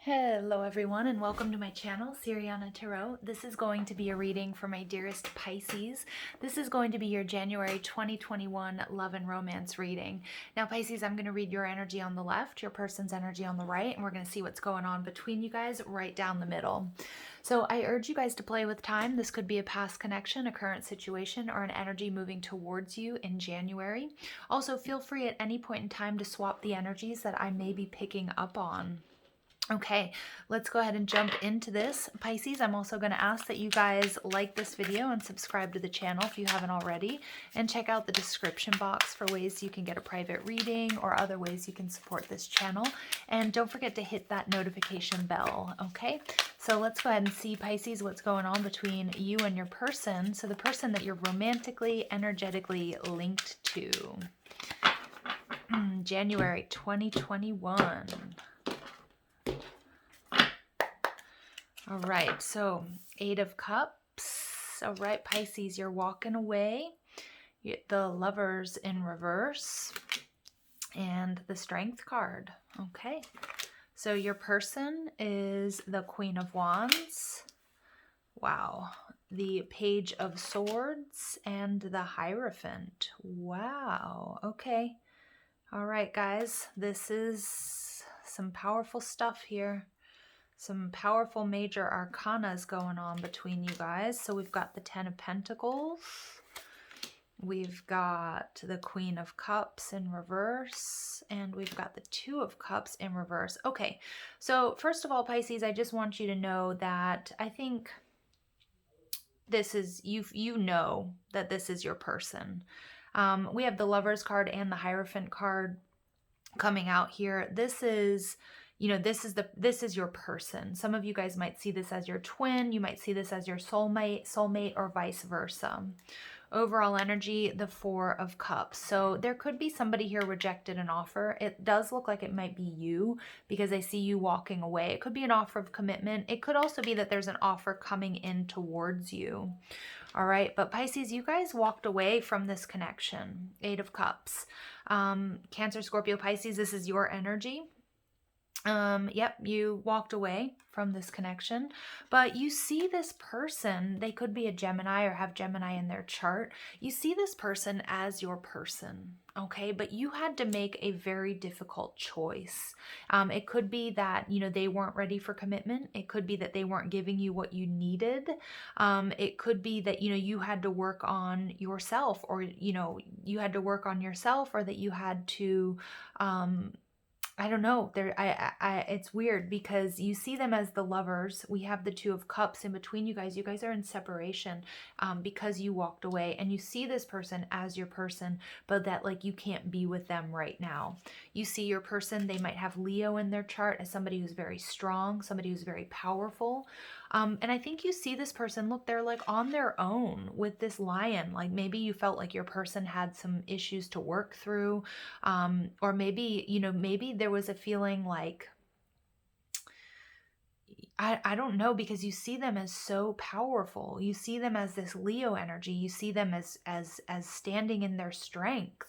Hello everyone and welcome to my channel, Siriana Tarot. This is going to be a reading for my dearest Pisces. This is going to be your January 2021 love and romance reading. Now Pisces, I'm going to read your energy on the left, your person's energy on the right, and we're going to see what's going on between you guys right down the middle. So I urge you guys to play with time. This could be a past connection, a current situation, or an energy moving towards you in January. Also, feel free at any point in time to swap the energies that I may be picking up on. Okay, let's go ahead and jump into this. Pisces, I'm also going to ask that you guys like this video and subscribe to the channel if you haven't already, and check out the description box for ways you can get a private reading or other ways you can support this channel. And don't forget to hit that notification bell, okay? So let's go ahead and see, Pisces, what's going on between you and your person. So the person that you're romantically, energetically linked to. January 2021. All right, so 8 of Cups. All right, Pisces, you're walking away. The Lovers in reverse and the Strength card. Okay, so your person is the Queen of Wands. Wow. The Page of Swords and the Hierophant. Wow. Okay. All right, guys, this is some powerful stuff here. Some powerful major arcanas going on between you guys. So we've got the 10 of Pentacles. We've got the Queen of Cups in reverse. And we've got the 2 of Cups in reverse. Okay, so first of all, Pisces, I just want you to know that I think this is, you know that this is your person. We have the Lovers card and the Hierophant card coming out here. This is... You know, this is your person. Some of you guys might see this as your twin. You might see this as your soulmate, or vice versa. Overall energy, the 4 of Cups. So there could be somebody here rejected an offer. It does look like it might be you because I see you walking away. It could be an offer of commitment. It could also be that there's an offer coming in towards you. All right, but Pisces, you guys walked away from this connection. 8 of Cups. Cancer, Scorpio, Pisces, this is your energy. Yep, you walked away from this connection, but you see this person, they could be a Gemini or have Gemini in their chart. You see this person as your person, okay? But you had to make a very difficult choice. It could be that, you know, they weren't ready for commitment. It could be that they weren't giving you what you needed. It could be that, you know, you had to work on yourself, or, you know, you had to work on yourself, or that you had to, I don't know. It's weird because you see them as the Lovers. We have the 2 of Cups in between you guys. You guys are in separation because you walked away, and you see this person as your person, but that like you can't be with them right now. You see your person, they might have Leo in their chart as somebody who's very strong, somebody who's very powerful. And I think you see this person, look, they're like on their own with this Lion. Like maybe you felt like your person had some issues to work through. Or maybe, you know, maybe there was a feeling like, I don't know, because you see them as so powerful. You see them as this Leo energy. You see them as standing in their strength.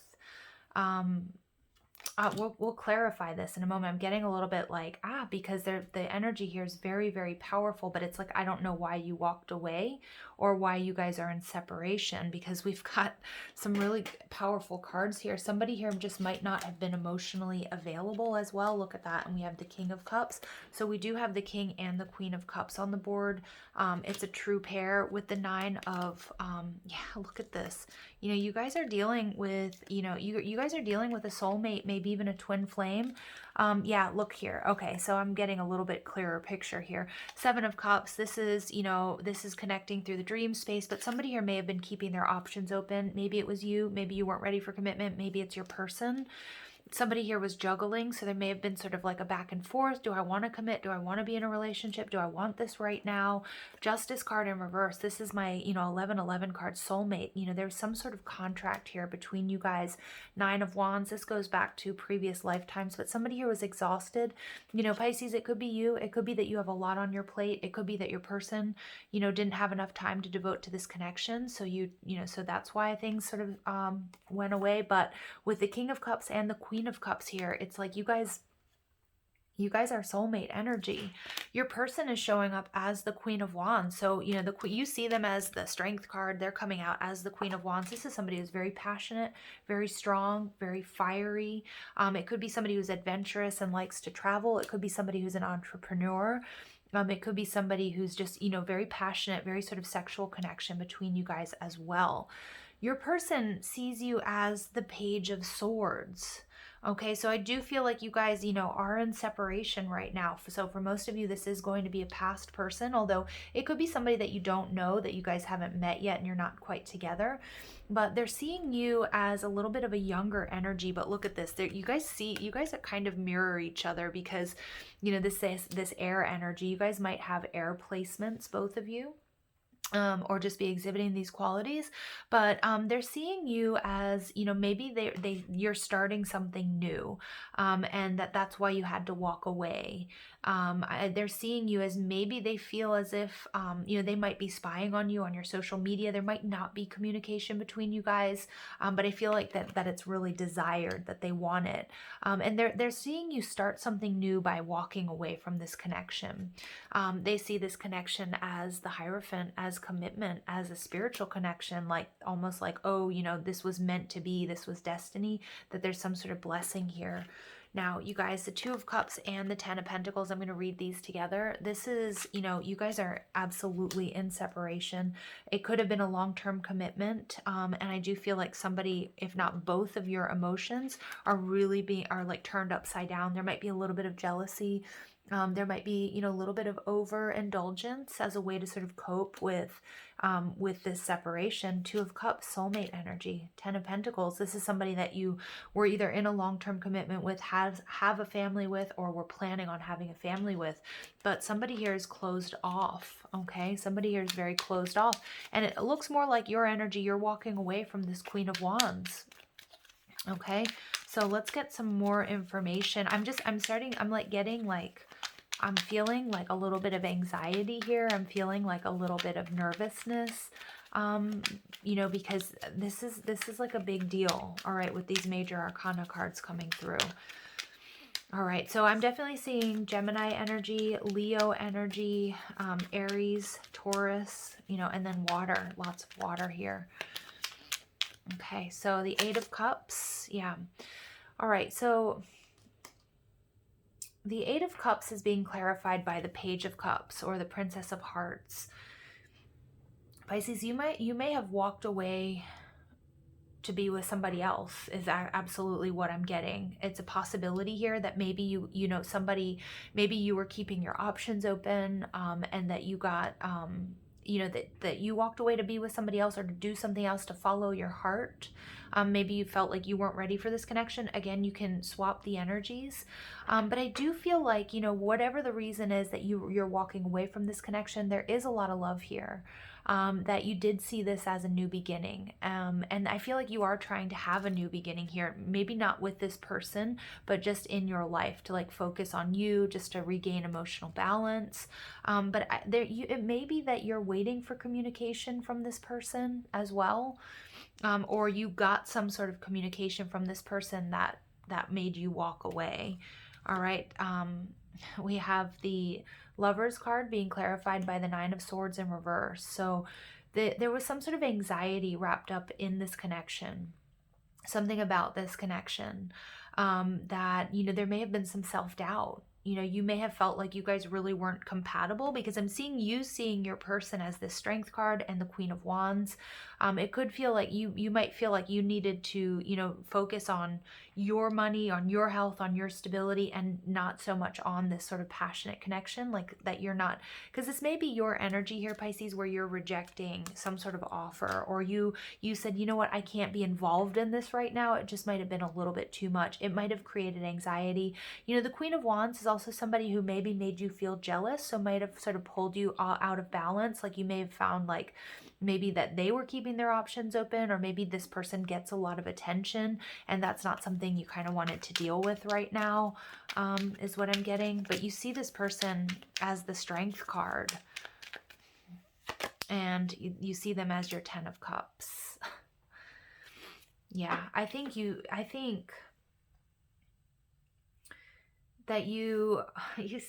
We'll clarify this in a moment. I'm getting a little bit like, because the energy here is very, very powerful, but it's like, I don't know why you walked away or why you guys are in separation, because we've got some really powerful cards here. Somebody here just might not have been emotionally available as well. Look at that. And we have the King of Cups. So we do have the King and the Queen of Cups on the board. It's a true pair with the 9 of, yeah, look at this. You know, you guys are dealing with, you know, you guys are dealing with a soulmate, maybe even a twin flame. Yeah, look here. Okay, so I'm getting a little bit clearer picture here. 7 of Cups, this is, you know, this is connecting through the dream space, but somebody here may have been keeping their options open. Maybe it was you, maybe you weren't ready for commitment, maybe it's your person. Somebody here was juggling, so there may have been sort of like a back and forth. Do I want to commit? Do I want to be in a relationship? Do I want this right now? Justice card in reverse. This is my, you know, 1111 card, soulmate. You know, there's some sort of contract here between you guys. 9 of Wands. This goes back to previous lifetimes, but somebody here was exhausted. You know, Pisces, it could be you. It could be that you have a lot on your plate. It could be that your person, you know, didn't have enough time to devote to this connection. So you know, so that's why things sort of went away. But with the King of Cups and the Queen of Cups here, it's like you guys You guys are soulmate energy. Your person is showing up as the Queen of Wands. So, you know, you see them as the Strength card. They're coming out as the Queen of Wands. This is somebody who's very passionate, very strong, very fiery. It could be somebody who's adventurous and likes to travel. It could be somebody who's an entrepreneur. It could be somebody who's just, you know, very passionate, very sort of sexual connection between you guys as well. Your person sees you as the Page of Swords. Okay, so I do feel like you guys, you know, are in separation right now. So for most of you, this is going to be a past person, although it could be somebody that you don't know, that you guys haven't met yet and you're not quite together. But they're seeing you as a little bit of a younger energy. But look at this. You guys kind of mirror each other because, you know, this air energy. You guys might have air placements, both of you. Or just be exhibiting these qualities, but they're seeing you as, you know, maybe you're starting something new, and that's why you had to walk away. They're seeing you as maybe they feel as if, you know, they might be spying on you on your social media. There might not be communication between you guys, but I feel like that it's really desired, that they want it, and they're seeing you start something new by walking away from this connection. They see this connection as the Hierophant, as commitment, as a spiritual connection, like almost like, oh, you know, this was meant to be, this was destiny, that there's some sort of blessing here. Now, you guys, the Two of Cups and the Ten of Pentacles, I'm going to read these together. This is, you know, you guys are absolutely in separation. It could have been a long-term commitment, and I do feel like somebody, if not both of your emotions, are like turned upside down. There might be a little bit of jealousy. There might be, you know, a little bit of overindulgence as a way to sort of cope with this separation. Two of Cups, soulmate energy. Ten of Pentacles, this is somebody that you were either in a long-term commitment with, have a family with, or were planning on having a family with. But somebody here is closed off, okay? Somebody here is very closed off. And it looks more like your energy, you're walking away from this Queen of Wands, okay? So let's get some more information. I'm feeling like a little bit of anxiety here. I'm feeling like a little bit of nervousness, you know, because this is like a big deal, all right, with these major arcana cards coming through. All right, so I'm definitely seeing Gemini energy, Leo energy, Aries, Taurus, you know, and then water, lots of water here. Okay, so the Eight of Cups, yeah. All right, so the Eight of Cups is being clarified by the Page of Cups or the Princess of Hearts. Pisces, you may have walked away to be with somebody else, is absolutely what I'm getting. It's a possibility here that maybe you know somebody, maybe you were keeping your options open, and that you got you know, that you walked away to be with somebody else or to do something else, to follow your heart. Maybe you felt like you weren't ready for this connection. Again, you can swap the energies. But I do feel like, you know, whatever the reason is that you're walking away from this connection, there is a lot of love here. That you did see this as a new beginning. And I feel like you are trying to have a new beginning here. Maybe not with this person, but just in your life, to like focus on you, just to regain emotional balance. But it may be that you're waiting for communication from this person as well. Or you got some sort of communication from this person that made you walk away. All right. We have the Lovers card being clarified by the Nine of Swords in reverse. So there was some sort of anxiety wrapped up in this connection. Something about this connection, that, you know, there may have been some self-doubt. You know, you may have felt like you guys really weren't compatible, because I'm seeing your person as the Strength card and the Queen of Wands. It could feel like you might feel like you needed to, you know, focus on your money, on your health, on your stability, and not so much on this sort of passionate connection, like that you're not, because this may be your energy here, Pisces, where you're rejecting some sort of offer, or you said, you know what, I can't be involved in this right now. It just might have been a little bit too much. It might have created anxiety. You know, the Queen of Wands is also somebody who maybe made you feel jealous, so might have sort of pulled you out of balance. Like you may have found like maybe that they were keeping their options open, or maybe this person gets a lot of attention and that's not something you kind of wanted to deal with right now, is what I'm getting. But you see this person as the Strength card, and you see them as your Ten of Cups. Yeah, I think that you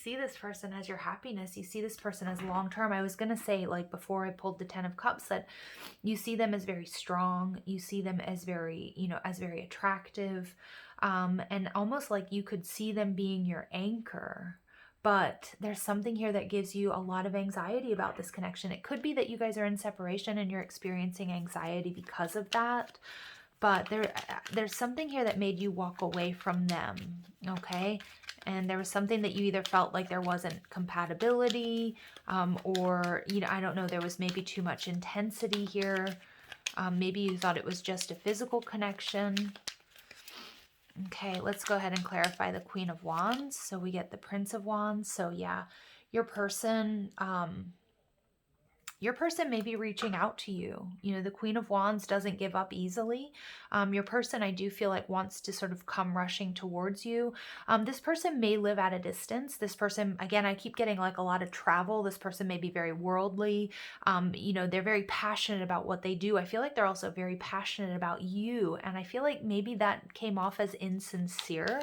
see this person as your happiness. You see this person as long term. I was going to say, like before I pulled the 10 of Cups, that you see them as very strong. You see them as very, as very attractive. And almost like you could see them being your anchor. But there's something here that gives you a lot of anxiety about this connection. It could be that you guys are in separation and you're experiencing anxiety because of that. But there's something here that made you walk away from them, okay? And there was something that you either felt like there wasn't compatibility, or, I don't know, there was maybe too much intensity here. Maybe you thought it was just a physical connection. Okay, let's go ahead and clarify the Queen of Wands. So we get the Prince of Wands. So yeah, your person may be reaching out to you. The Queen of Wands doesn't give up easily. Your person, I do feel like, wants to sort of come rushing towards you. This person may live at a distance. This person, again, I keep getting like a lot of travel. This person may be very worldly. They're very passionate about what they do. I feel like they're also very passionate about you. And I feel like maybe that came off as insincere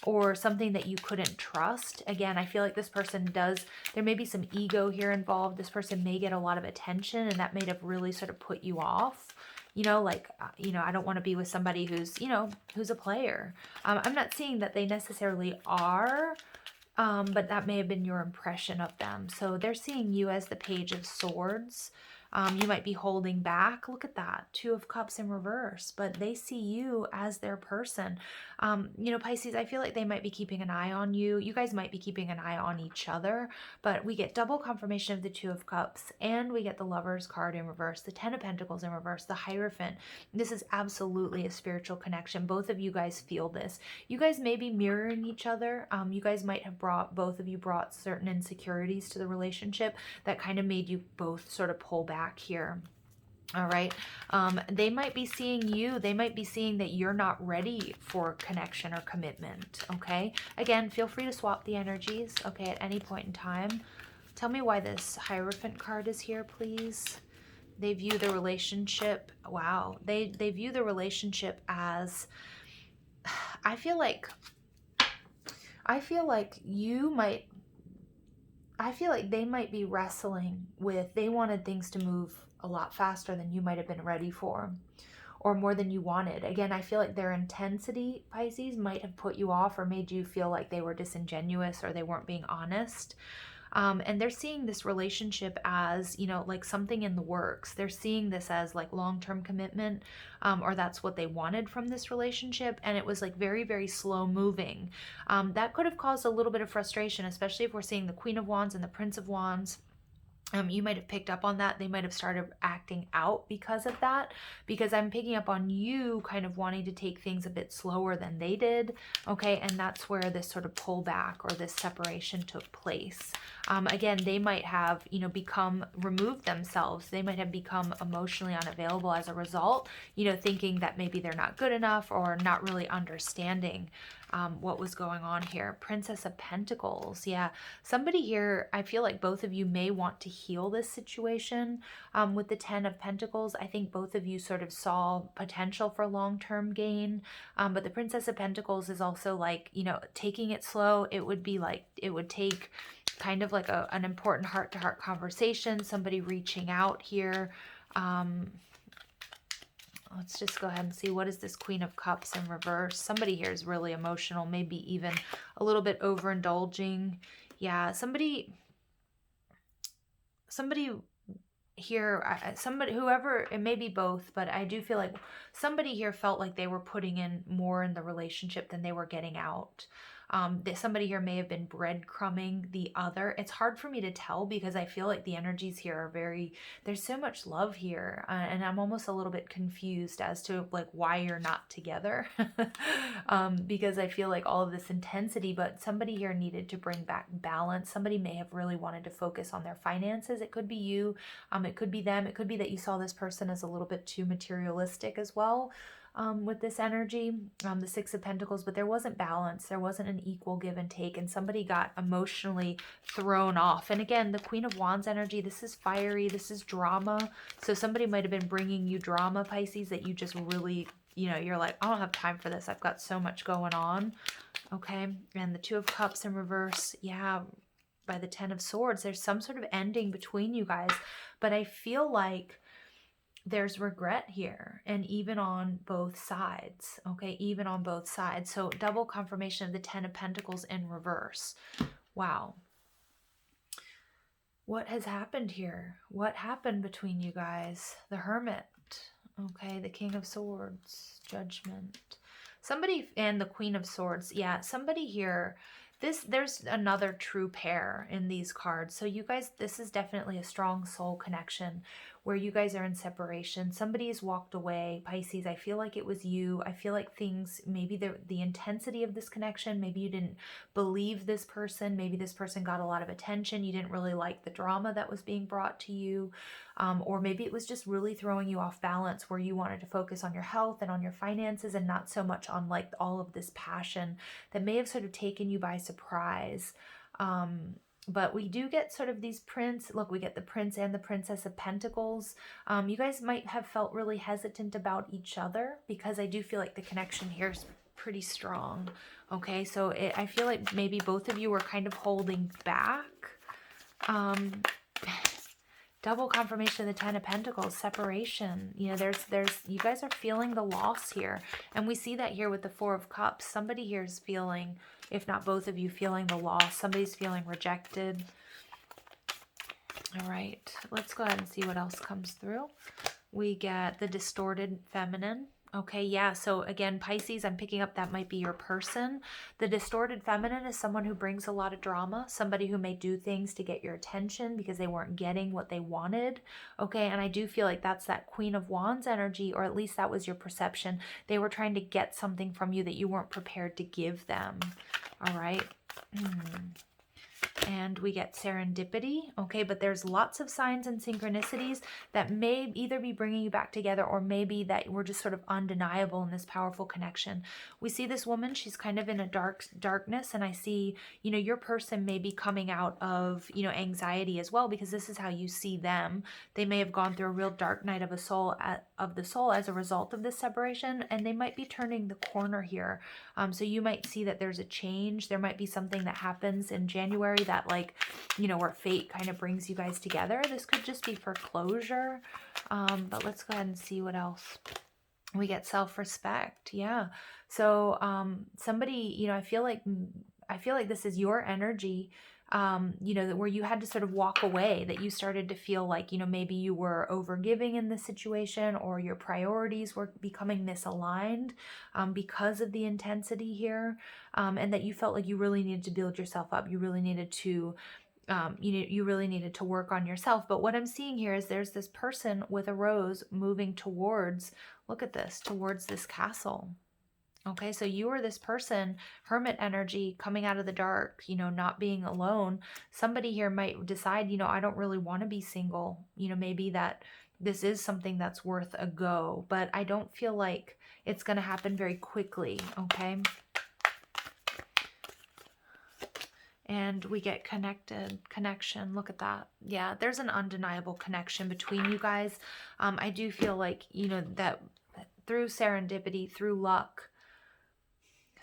or something that you couldn't trust. Again, I feel like this person there may be some ego here involved. This person may get a lot of attention, and that may have really sort of put you off. I don't want to be with somebody who's a player. I'm not seeing that they necessarily are, but that may have been your impression of them. So they're seeing you as the Page of Swords. You might be holding back. Look at that. 2 of Cups in reverse, but they see you as their person. Pisces, I feel like they might be keeping an eye on you. You guys might be keeping an eye on each other, but we get double confirmation of the 2 of Cups, and we get the Lovers card in reverse, the 10 of Pentacles in reverse, the Hierophant. This is absolutely a spiritual connection. Both of you guys feel this. You guys may be mirroring each other. You guys might have both of you brought certain insecurities to the relationship that kind of made you both sort of pull back here. All right. They might be seeing you. They might be seeing that you're not ready for connection or commitment. Okay. Again, feel free to swap the energies. Okay. At any point in time. Tell me why this Hierophant card is here, please. They view the relationship. Wow. They view the relationship as, I feel like they might be wrestling with, they wanted things to move a lot faster than you might have been ready for, or more than you wanted. Again, I feel like their intensity, Pisces, might have put you off or made you feel like they were disingenuous or they weren't being honest. And they're seeing this relationship as, like something in the works. They're seeing this as like long-term commitment, or that's what they wanted from this relationship. And it was like very, very slow moving. That could have caused a little bit of frustration, especially if we're seeing the Queen of Wands and the Prince of Wands. You might have picked up on that. They might have started acting out because of that, because I'm picking up on you kind of wanting to take things a bit slower than they did. Okay. And that's where this sort of pullback or this separation took place. Again, they might have, removed themselves. They might have become emotionally unavailable as a result, thinking that maybe they're not good enough or not really understanding what was going on here. Princess of Pentacles. Yeah. Somebody here, I feel like both of you may want to heal this situation with the 10 of Pentacles. I think both of you sort of saw potential for long-term gain. But the Princess of Pentacles is also like, taking it slow. It would be like, it would take kind of like an important heart-to-heart conversation, somebody reaching out here. Let's just go ahead and see, what is this Queen of Cups in reverse? Somebody here is really emotional, maybe even a little bit overindulging. Yeah, somebody here, whoever, it may be both, but I do feel like somebody here felt like they were putting in more in the relationship than they were getting out. Somebody here may have been breadcrumbing the other. It's hard for me to tell because I feel like the energies here are there's so much love here, and I'm almost a little bit confused as to like why you're not together. Because I feel like all of this intensity, but somebody here needed to bring back balance. Somebody may have really wanted to focus on their finances. It could be you, it could be them. It could be that you saw this person as a little bit too materialistic as well. With this energy, the 6 of Pentacles, but there wasn't balance. There wasn't an equal give and take, and somebody got emotionally thrown off. And again, the Queen of Wands energy, this is fiery, this is drama. So somebody might have been bringing you drama, Pisces, that you just really, you're like, I don't have time for this. I've got so much going on. Okay, and the Two of Cups in reverse, yeah, by the Ten of Swords, there's some sort of ending between you guys, but I feel like there's regret here, and even on both sides, okay, even on both sides. So double confirmation of the Ten of Pentacles in reverse. Wow. What has happened here? What happened between you guys? The Hermit, okay, the King of Swords, Judgment. Somebody, and the Queen of Swords. Yeah, somebody here. There's another true pair in these cards. So you guys, this is definitely a strong soul connection where you guys are in separation. Somebody has walked away. Pisces, I feel like it was you. I feel like things, maybe the intensity of this connection, maybe you didn't believe this person. Maybe this person got a lot of attention. You didn't really like the drama that was being brought to you. Or maybe it was just really throwing you off balance where you wanted to focus on your health and on your finances and not so much on like all of this passion that may have sort of taken you by surprise. But we do get sort of these look, we get the Prince and the Princess of Pentacles. You guys might have felt really hesitant about each other because I do feel like the connection here is pretty strong. Okay, so I feel like maybe both of you were kind of holding back. Double confirmation of the Ten of Pentacles, separation. You know, you guys are feeling the loss here. And we see that here with the Four of Cups. Somebody here is feeling, if not both of you, feeling the loss. Somebody's feeling rejected. All right, let's go ahead and see what else comes through. We get the Distorted Feminine. Okay, yeah, so again, Pisces, I'm picking up that might be your person. The Distorted Feminine is someone who brings a lot of drama, somebody who may do things to get your attention because they weren't getting what they wanted. Okay, and I do feel like that's that Queen of Wands energy, or at least that was your perception. They were trying to get something from you that you weren't prepared to give them. All right. And we get serendipity, okay, but there's lots of signs and synchronicities that may either be bringing you back together or maybe that we're just sort of undeniable in this powerful connection. We see this woman, she's kind of in a darkness, and I see, you know, your person may be coming out of, you know, anxiety as well, because this is how you see them. They may have gone through a real dark night of the soul as a result of this separation, and they might be turning the corner here. So you might see that there's a change. There might be something that happens in January that, like, you know, where fate kind of brings you guys together. This could just be for closure. But let's go ahead and see what else. We get self-respect. Yeah. So somebody, you know, I feel like this is your energy, you know, where you had to sort of walk away, that you started to feel like, you know, maybe you were overgiving in this situation, or your priorities were becoming misaligned because of the intensity here, and that you felt like you really needed to build yourself up. You really needed to you really needed to work on yourself. But what I'm seeing here is there's this person with a rose moving towards, look at this, towards this castle. Okay, so you are this person, hermit energy, coming out of the dark, you know, not being alone. Somebody here might decide, you know, I don't really want to be single. You know, maybe that this is something that's worth a go, but I don't feel like it's going to happen very quickly, okay? And we get connection. Look at that. Yeah, there's an undeniable connection between you guys. I do feel like, you know, that through serendipity, through luck,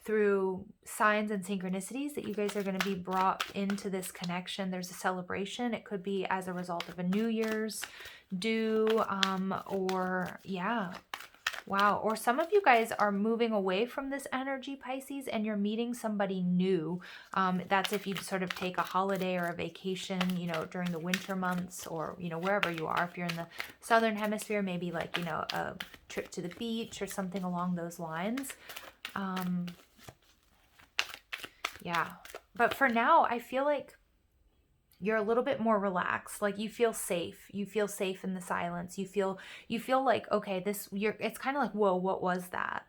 through signs and synchronicities, that you guys are going to be brought into this connection. There's a celebration. It could be as a result of a New Year's do, or yeah. Wow. Or some of you guys are moving away from this energy, Pisces, and you're meeting somebody new. That's if you sort of take a holiday or a vacation, you know, during the winter months, or, you know, wherever you are. If you're in the southern hemisphere, maybe like, you know, a trip to the beach or something along those lines. Yeah. But for now, I feel like you're a little bit more relaxed. Like you feel safe. You feel safe in the silence. You feel like, okay, it's kind of like, whoa, what was that?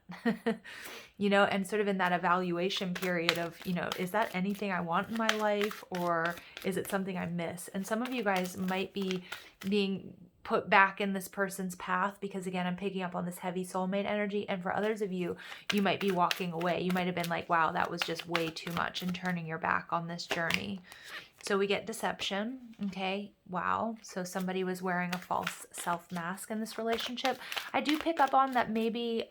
You know, and sort of in that evaluation period of, you know, is that anything I want in my life, or is it something I miss? And some of you guys might be being put back in this person's path because, again, I'm picking up on this heavy soulmate energy. And for others of you, you might be walking away. You might have been like, wow, that was just way too much, and turning your back on this journey. So we get deception, okay? Wow. So somebody was wearing a false self mask in this relationship. I do pick up on that maybe,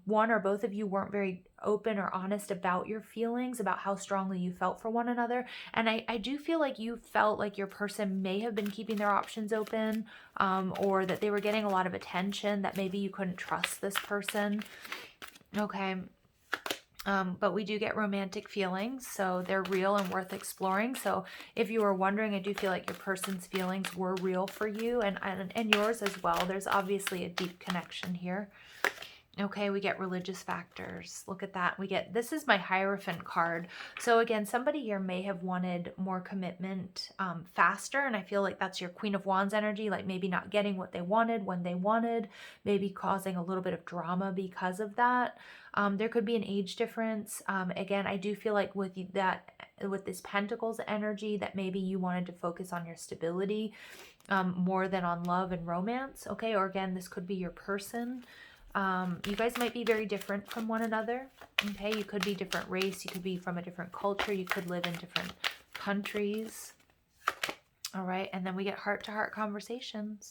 one or both of you weren't very open or honest about your feelings, about how strongly you felt for one another. And I do feel like you felt like your person may have been keeping their options open, or that they were getting a lot of attention, that maybe you couldn't trust this person. Okay. But we do get romantic feelings, so they're real and worth exploring. So if you were wondering, I do feel like your person's feelings were real for you, and yours as well. There's obviously a deep connection here. Okay, we get religious factors. Look at that. This is my Hierophant card. So again, somebody here may have wanted more commitment faster, and I feel like that's your Queen of Wands energy, like maybe not getting what they wanted when they wanted, maybe causing a little bit of drama because of that. There could be an age difference. Again, I do feel like with this Pentacles energy, that maybe you wanted to focus on your stability more than on love and romance. Okay, or again, this could be your person. You guys might be very different from one another. Okay, you could be different race, you could be from a different culture, you could live in different countries. All right, and then we get heart-to-heart conversations.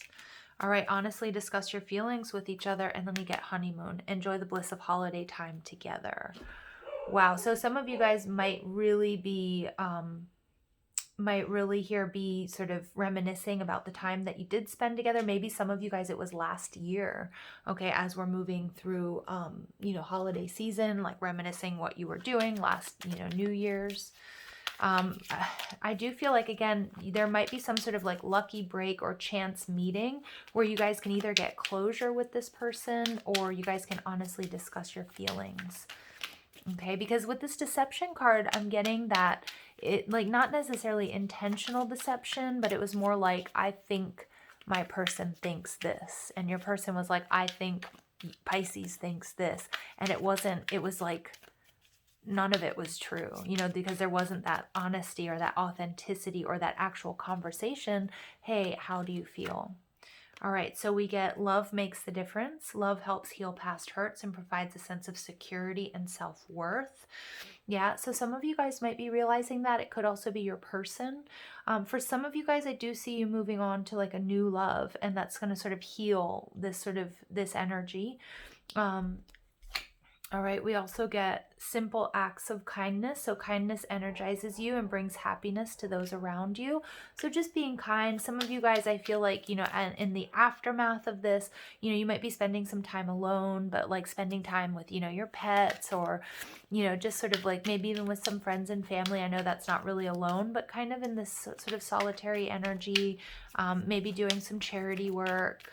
All right, honestly discuss your feelings with each other, and then we get honeymoon. Enjoy the bliss of holiday time together. Wow, so some of you guys might really here be sort of reminiscing about the time that you did spend together. Maybe some of you guys, it was last year, okay, as we're moving through, holiday season, like reminiscing what you were doing last, New Year's. I do feel like, again, there might be some sort of like lucky break or chance meeting where you guys can either get closure with this person, or you guys can honestly discuss your feelings. Okay, because with this deception card, I'm getting that it, like, not necessarily intentional deception, but it was more like, I think my person thinks this, and your person was like, I think Pisces thinks this, and it was like none of it was true, because there wasn't that honesty or that authenticity or that actual conversation. Hey, how do you feel? All right, so we get love makes the difference. Love helps heal past hurts and provides a sense of security and self-worth. Yeah, so some of you guys might be realizing that. It could also be your person. For some of you guys, I do see you moving on to like a new love, and that's going to sort of heal this energy. All right, we also get simple acts of kindness. So kindness energizes you and brings happiness to those around you. So just being kind. Some of you guys, I feel like, and in the aftermath of this, you might be spending some time alone, but like spending time with, your pets, or, just sort of like maybe even with some friends and family. I know that's not really alone, but kind of in this sort of solitary energy, maybe doing some charity work,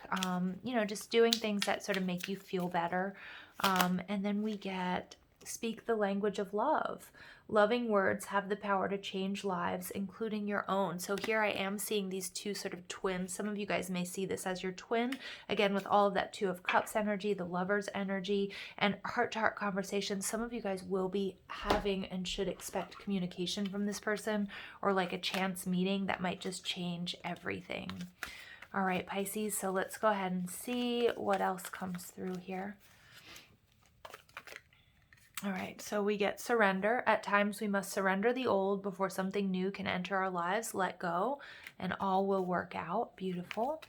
just doing things that sort of make you feel better. And then we get speak the language of love. Loving words have the power to change lives, including your own. So here I am seeing these two sort of twins. Some of you guys may see this as your twin, again, with all of that Two of Cups energy, the Lover's energy, and heart-to-heart conversations. Some of you guys will be having and should expect communication from this person, or like a chance meeting that might just change everything. All right, Pisces, so let's go ahead and see what else comes through here. All right, so we get surrender. At times we must surrender the old before something new can enter our lives. Let go, and all will work out. Beautiful.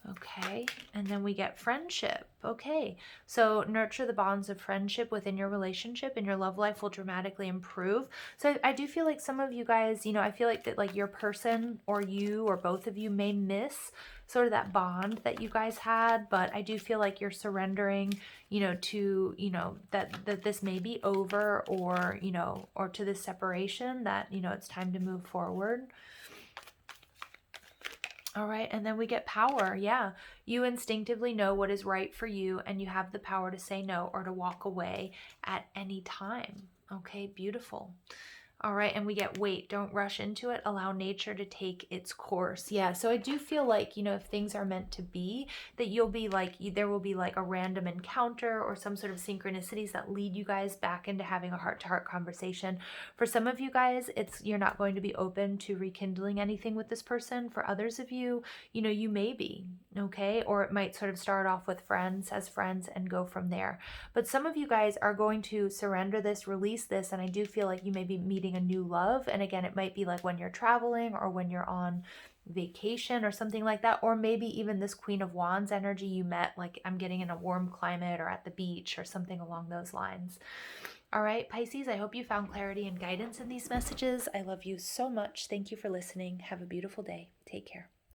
Okay, and then we get friendship. Okay, so nurture the bonds of friendship within your relationship, and your love life will dramatically improve. So I do feel like some of you guys, I feel like that, like your person or you or both of you may miss sort of that bond that you guys had, but I do feel like you're surrendering, to, that this may be over, or, or to this separation, that, it's time to move forward. All right, and then we get power. Yeah, you instinctively know what is right for you, and you have the power to say no or to walk away at any time. Okay, beautiful. All right, and we get wait. Don't rush into it. Allow nature to take its course. Yeah, so I do feel like, if things are meant to be, that you'll be like, there will be like a random encounter or some sort of synchronicities that lead you guys back into having a heart-to-heart conversation. For some of you guys, you're not going to be open to rekindling anything with this person. For others of you, you may be, okay? Or it might sort of start off with friends and go from there. But some of you guys are going to surrender this, release this, and I do feel like you may be meeting a new love. And again, it might be like when you're traveling, or when you're on vacation or something like that. Or maybe even this Queen of Wands energy you met, like I'm getting in a warm climate or at the beach or something along those lines. All right, Pisces, I hope you found clarity and guidance in these messages. I love you so much. Thank you for listening. Have a beautiful day. Take care.